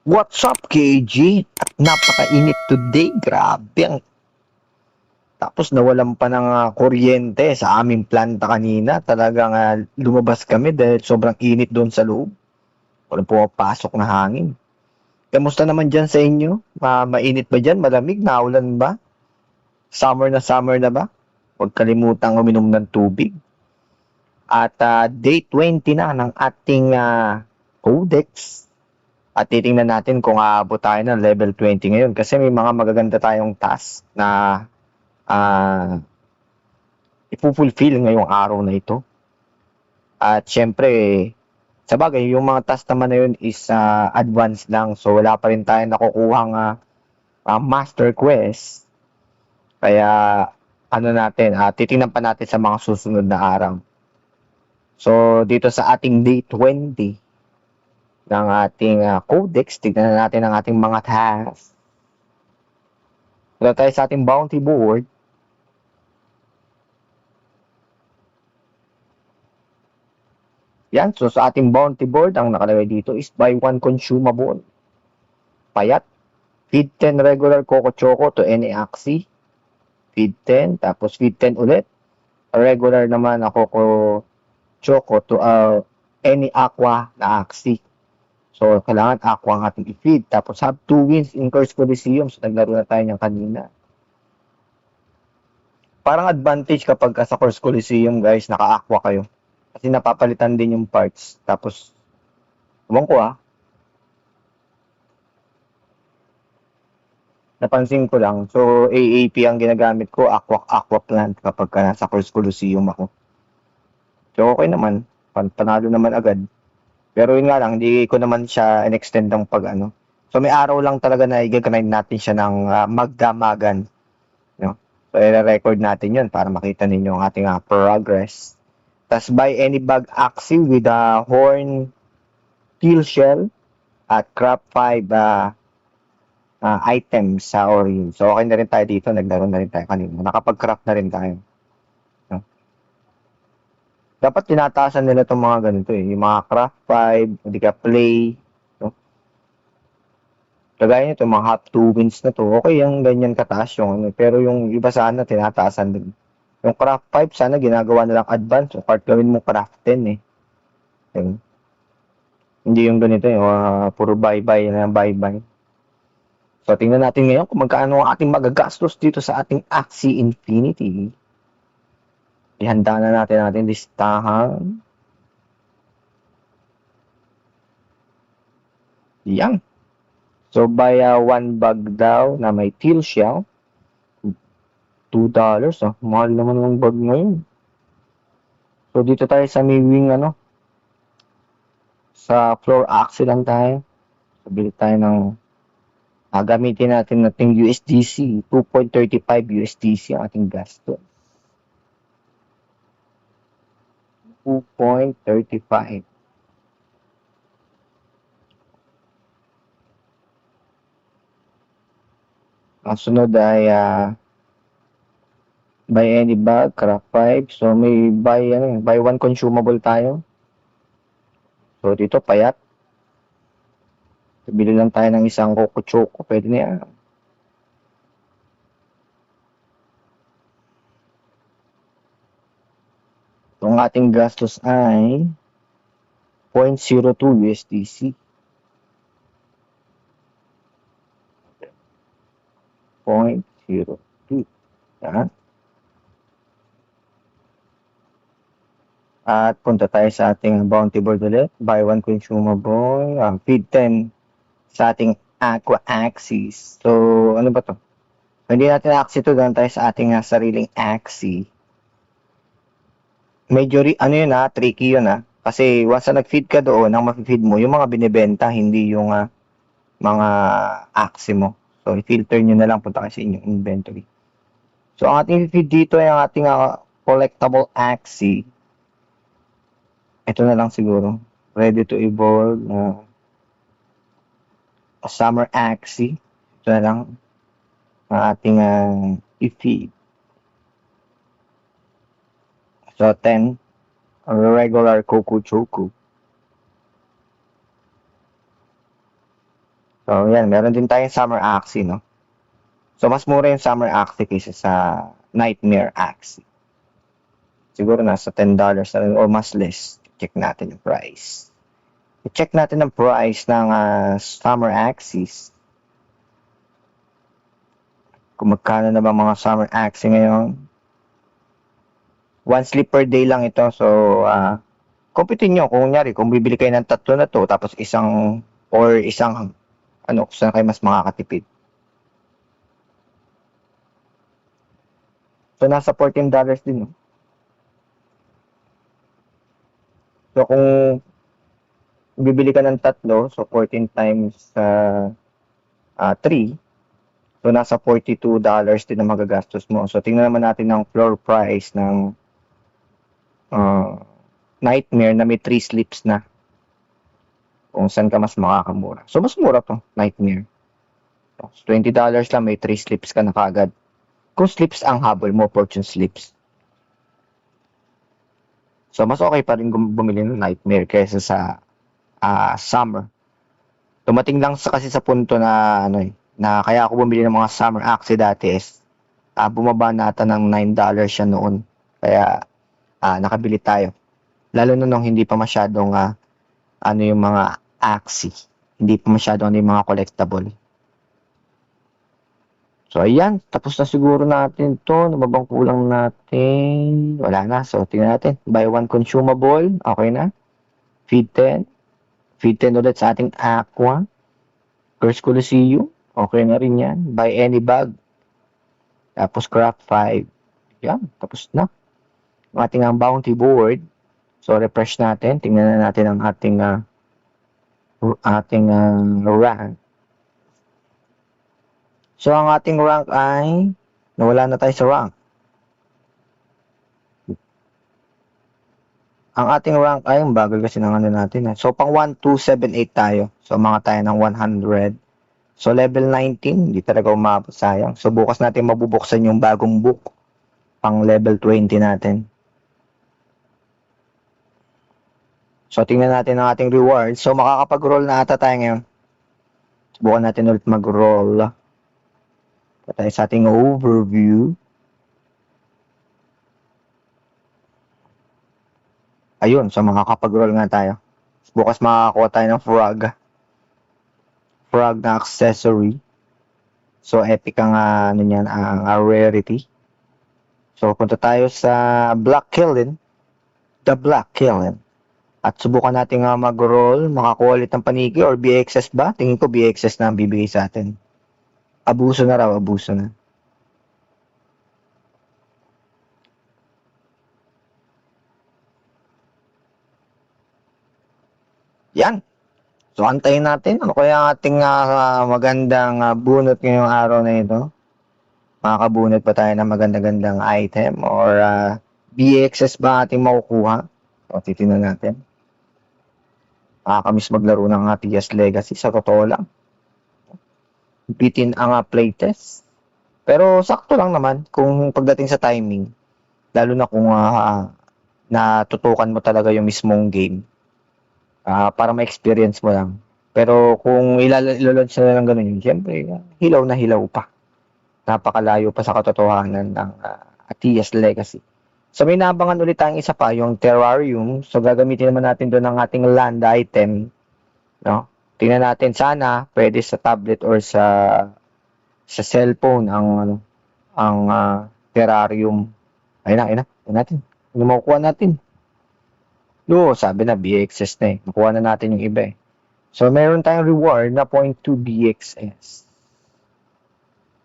What's up, KG? At napakainit today. Grabe. Tapos nawalan pa ng kuryente sa aming planta kanina. Talagang lumabas kami dahil sobrang init doon sa loob. Walang pumapasok na hangin. Kamusta naman dyan sa inyo? Mainit ba dyan? Malamig? Naulan ba? Summer na ba? Huwag kalimutang uminom ng tubig. At day 20 na ng ating codex. At titingnan natin kung aabot tayo ng level 20 ngayon kasi may mga magaganda tayong task na ipufulfill ngayong araw na ito. At syempre, sa bagay, yung mga task naman na yun is advanced lang. So wala pa rin tayo nakukuhang master quest. Kaya ano natin, titingnan pa natin sa mga susunod na araw. So dito sa ating day 20 ng ating codex, tignan natin ang ating mga tasks. Wala tayo sa ating bounty board. Yan, so sa ating bounty board, ang nakalagay dito is buy one consumable. Payat. Feed 10 regular Coco Choco to any Axie. Feed 10, tapos feed 10 ulit. Regular naman na Coco Choco to any Aqua na Axie. So, kailangan Aqua ang ating i-feed. Tapos have 2 wins in Curse Coliseum. So, naglaro na tayo niyan kanina. Parang advantage kapag sa Curse Coliseum, guys, naka-Aqua kayo. Kasi napapalitan din yung parts. Tapos, ewan ko napansin ko lang. So, AAP ang ginagamit ko, Aqua Plant kapag nasa Curse Coliseum ako. So, okay naman. Panalo naman agad. Pero yun nga lang, hindi ko naman siya in-extend ng pag ano. So, may araw lang talaga na i-grind natin siya ng magdamagan. No? So, i-record natin yun para makita ninyo ang ating progress. Tapos, buy any bag axie with a horn, steel shell, at crop 5 items sa orange. So, okay na rin tayo dito. Naglaro na rin tayo kanina. Nakapag-craft na rin tayo. No? Dapat tinataasan nila itong mga ganito eh. Yung mga craft 5, hindi ka play. No? Kagaya nito, mga half 2 wins na to. Okay yung ganyan kataas yung ano. Pero yung iba sana, tinataasan din. Yung craft 5, sana ginagawa nilang advance. O part gawin mo craft 10 eh. Okay. Hindi yung ganito eh. Puro bye-bye na bye-bye. So, tingnan natin ngayon kung magkano ang ating magagastos dito sa ating Axie Infinity. Ihanda na natin ating listahan. Yan. So, buy one bag daw na may teal shell. $2. Mahal naman ng bag ngayon. So, dito tayo sa may wing, sa floor axle lang tayo. So, bili tayo ng gamitin natin nating USDC. 2.35 USDC ang ating gasto. 2.35. Ang sunod ay buy any bag, craft 5. So may buy one consumable tayo. So dito payat. So, bili lang tayo ng isang Coco Choco, pwede na yan. So, ang ating gastos ay 0.02 USDC. 0.02. Yan. At punta tayo sa ating bounty board ulit. Buy one consumable. Feed 10 sa ating Aqua Axis. So, ano ba to? So, hindi natin Axie to. Doon tayo sa ating sariling Axie. Medyo, tricky yun Kasi once na nag-feed ka doon, ang ma-feed mo, yung mga binibenta, hindi yung mga Axie mo. So, i-filter nyo na lang, punta kayo sa inyong inventory. So, ang ating feed dito ay ang ating collectible Axie. Ito na lang siguro. Ready to evolve. Summer Axie. Ito na lang ang ating i-feed. So, 10. Regular Coco Choco. So, yan. Meron din tayong Summer Axie, no? So, mas mura yung Summer Axie kaysa sa Nightmare Axie. Siguro nasa $10 na rin o mas less. Check natin yung price. I-check natin ang price ng Summer Axis. Kung magkano na ba mga Summer Axie ngayon. One sleep per day lang ito. So, computin nyo. Kung kunyari, kung bibili kayo ng tatlo na to, tapos isang, saan kayo mas makakatipid. So, nasa $14 din, no? So, kung bibili ka ng tatlo, so 14 times 3, so nasa $42 din na magagastos mo. So, tingnan naman natin ang floor price ng Nightmare na may 3 sleeps na. Kung saan ka mas makakamura. So, mas mura to, Nightmare. So, $20 lang, may 3 sleeps ka na kagad. Kung sleeps ang habol mo, fortune sleeps. So, mas okay pa rin bumili ng Nightmare kaysa sa Summer. Tumating lang kasi sa punto na na kaya ako bumili ng mga Summer Axie dati is bumaba nata ng $9 siya noon. Kaya nakabili tayo. Lalo na nung hindi pa masyadong yung mga Axie. Hindi pa masyadong yung mga collectible. So, ayan. Tapos na siguro natin to. Ano ba bang kulang natin? Wala na. So, tingnan natin. Buy one consumable. Okay na. Feed 10. Feed 10 ulit sa ating Aqua. Curse Coliseum. Okay na rin yan. Buy any bag. Tapos craft 5. Yan. Tapos na. Ang ating bounty board. So, refresh natin. Tingnan na natin ang ating rank. So, ang ating rank ay nawala na tayo sa rank. Ang ating rank ay bagal kasi ng natin. So, pang 1, 2, 7, 8 tayo. So, mga tayo ng 100. So, level 19, hindi talaga umabot, sayang. So, bukas natin mabubuksan yung bagong book. Pang level 20 natin. So, tingnan natin ang ating reward. So, makakapag-roll na ata tayo ngayon. Subukan natin ulit mag-roll. Tayo sa ating overview. Ayun, so makakapag-roll nga tayo. Bukas makakakuha tayo ng frog. Frog na accessory. So, epic ang ang rarity. So, punta tayo sa Black Killing. The Black Killing. At subukan natin mag-roll. Makakuha ulit ng paniki or BXS ba? Tingin ko BXS na ang bibigay sa atin. Abuso na raw, abuso na. Yan. So, antayin natin. Ano kaya ang ating magandang bunot ngayong araw na ito? Makakabunot pa tayo ng maganda-gandang item or BXS ba ating makukuha? So, titignan natin. Nakakamiss maglaro ng TS Legacy. Sa totoo lang. Bitin ang playtest. Pero sakto lang naman kung pagdating sa timing. Lalo na kung natutukan mo talaga yung mismong game. Para ma-experience mo lang. Pero kung ilalunch na lang ganun yun, siyempre, hilaw na hilaw pa. Napakalayo pa sa katotohanan ng TS Legacy. So may nabangan ulit tayong isa pa, yung terrarium. So gagamitin naman natin doon ang ating land item. No? Tingnan natin sana pwede sa tablet or sa cellphone ang terrarium. Ayun na natin. Ano makukuha natin? No, sabi na BXS na eh. Nakuha na natin yung iba eh. So meron tayong reward na 0.2 BXS.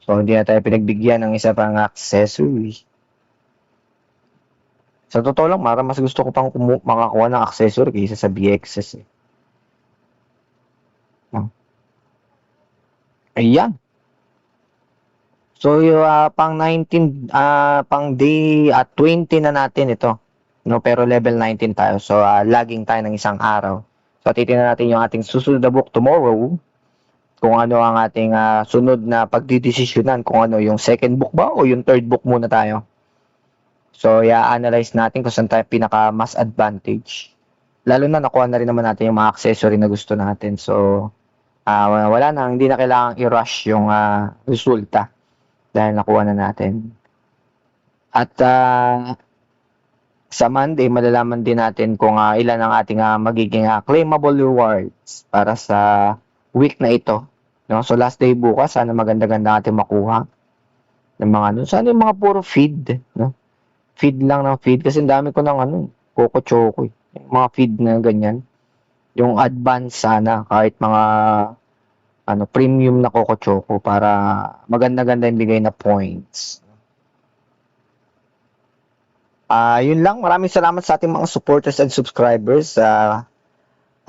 So hindi na tayo pinagbigyan ng isa pang accessory. Sa totoo lang, mas gusto ko pang makakuha ng accessory kaysa sa BXS eh. Ayan. So, pang 19, pang day 20 na natin ito. No, pero level 19 tayo. So, lagging tayo ng isang araw. So, titingnan natin yung ating susunod na book tomorrow. Kung ano ang ating sunod na pagdidesisyonan. Kung ano yung second book ba o yung third book muna tayo. So, i-analyze natin kung saan tayo pinaka mas advantage. Lalo na nakuha na rin naman natin yung mga accessory na gusto natin. So, wala na, hindi na kailangang i-rush yung resulta dahil nakuha na natin. At sa Monday, malalaman din natin kung ilan ang ating magiging claimable rewards para sa week na ito. No? So last day bukas, sana maganda-ganda natin makuha ng mga ano. Sana yung mga puro feed. No? Feed lang ng feed kasi ang dami ko ng Coco Choco. Yung mga feed na ganyan. Yung advance sana kahit mga premium na Coco Choco para maganda-ganda yung bigay na points. Yun lang. Maraming salamat sa ating mga supporters and subscribers.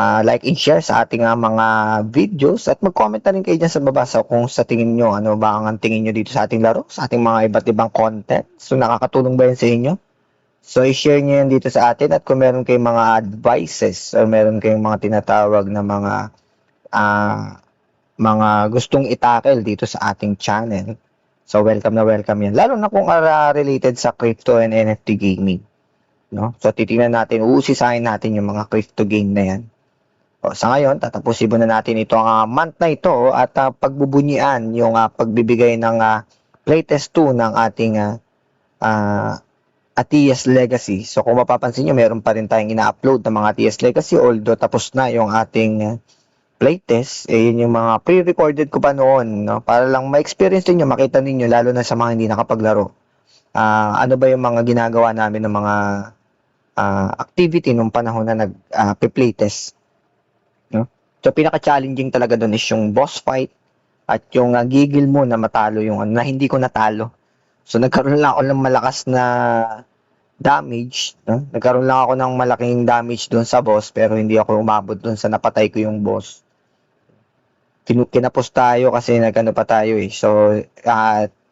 Like and share sa ating mga videos at mag-comment na rin kayo dyan sa baba kung sa tingin nyo, ano ba ang tingin nyo dito sa ating laro, sa ating mga iba't ibang content. So, nakakatulong ba yan sa inyo? So, i-share nyo yan dito sa atin at kung meron kayong mga advices or meron kayong mga tinatawag na mga gustong itakel dito sa ating channel. So, welcome na welcome yan. Lalo na kung related sa crypto and NFT gaming. No? So, titingnan natin, uusisahin natin yung mga crypto game na yan. O, sa ngayon, tatapusin muna natin ito ang month na ito at pagbubunyian yung pagbibigay ng playtest 2 ng ating Atias Legacy. So kung mapapansin nyo, meron pa rin tayong ina-upload ng mga Atias Legacy although tapos na yung ating playtest. Yun yung mga pre-recorded ko pa noon. No? Para lang ma-experience niyo makita ninyo lalo na sa mga hindi nakapaglaro. Ano ba yung mga ginagawa namin ng mga activity nung panahon na nag-playtest. No? So, pinaka-challenging talaga doon is yung boss fight at yung gigil mo na matalo yung na hindi ko natalo. So, nagkaroon lang ako ng malakas na damage. No? Nagkaroon lang ako ng malaking damage doon sa boss pero hindi ako umabot doon sa napatay ko yung boss. Kinapos tayo kasi nagano pa tayo eh. So,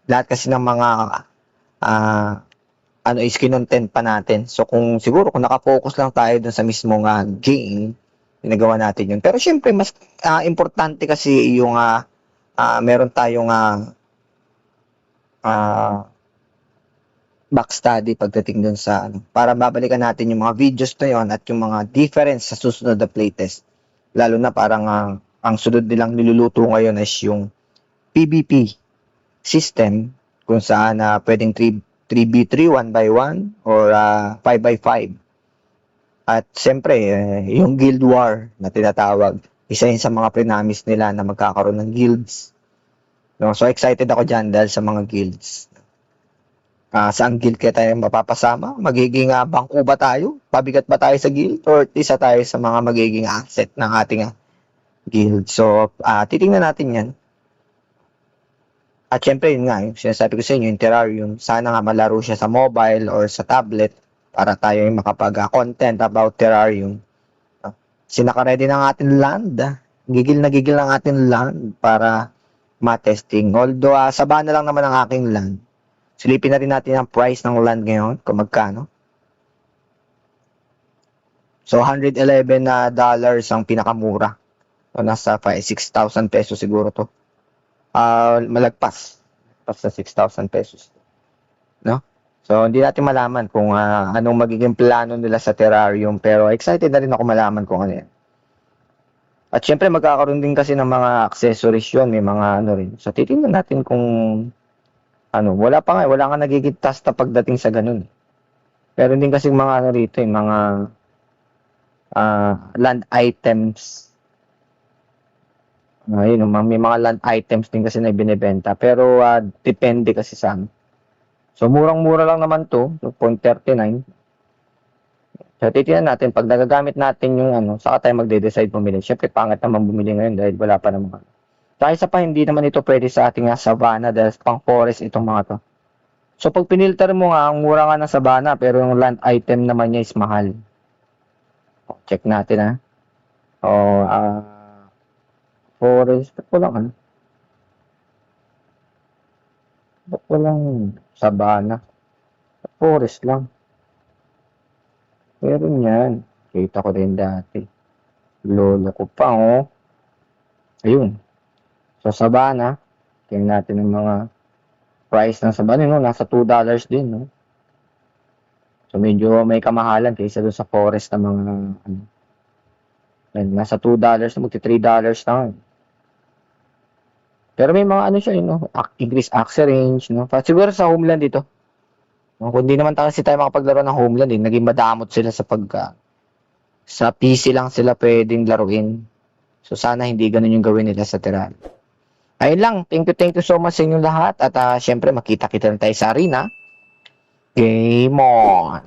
lahat kasi ng mga is kinontent pa natin. So, kung nakafocus lang tayo doon sa mismong game, ginagawa natin yun. Pero syempre, mas importante kasi yung meron tayong backstudy pagdating dun sa para babalikan natin yung mga videos na yon at yung mga difference sa susunod na playtest. Lalo na parang ang sunod nilang niluluto ngayon is yung PvP system kung saan pwedeng 3v3, 1x1 or 5x5. At siyempre, yung Guild War na tinatawag, isa yun sa mga pre-namis nila na magkakaroon ng guilds. No? So, excited ako dyan dahil sa mga guilds. Saan guild kaya tayo mapapasama? Magiging bangko ba tayo? Pabigat ba tayo sa guild? Or isa tayo sa mga magiging asset ng ating guild? So, titingnan natin yan. At syempre, yun nga, yung sinasabi ko sa inyo, yung Terrarium, sana nga malaro siya sa mobile or sa tablet para tayo yung makapag-content about Terrarium. Sinaka-ready ng ating land. Gigil na gigil ng ating land para ma-testing. Although, sabana lang naman ang aking land. Silipin na rin natin ang price ng land ngayon, kung magkano. So, $111 ang pinakamura. So, nasa 6,000 pesos siguro to. Malagpas. Pas sa 6,000 pesos. No? So, hindi natin malaman kung anong magiging plano nila sa Terrarium. Pero excited na rin ako malaman kung ano yan. At syempre, magkakaroon din kasi ng mga accessories yun. May mga rin. So, titingnan natin kung wala nga nagiging task na pagdating sa ganun. Pero din kasi mga rito, mga land items. May mga land items din kasi na binibenta. Pero depende kasi sa So, murang-mura lang naman to. 0.39. So, titignan natin. Pag nagagamit natin yung saka tayo magde-decide bumili. Siyempre, pangit naman bumili ngayon dahil wala pa naman. Dahil sa pa, hindi naman ito pwede sa ating savannah dahil pang forest itong mga to. So, pag pinilter mo nga, ang mura nga ng savannah pero yung land item naman niya is mahal. Check natin forest. Ba't walang sabana? Forest lang. Meron yan. Kita ko rin dati. Lolo ko pa, Ayun. So, sabana. Tingnan natin ng mga price ng sabana. Nasa $2 din, So, medyo may kamahalan kaysa doon sa forest na mga, nasa $2 na, magti $3 na. Pero may mga ano siya, increase access range, no? Siguro sa Homeland dito. No? Kung di naman kasi tayo makapaglaro ng Homeland, naging madamot sila sa PC lang sila pwedeng laruin. So sana hindi ganun yung gawin nila sa Terraria. Ayun lang, thank you so much sa inyong lahat at syempre makita-kita na tayo sa arena. Game on!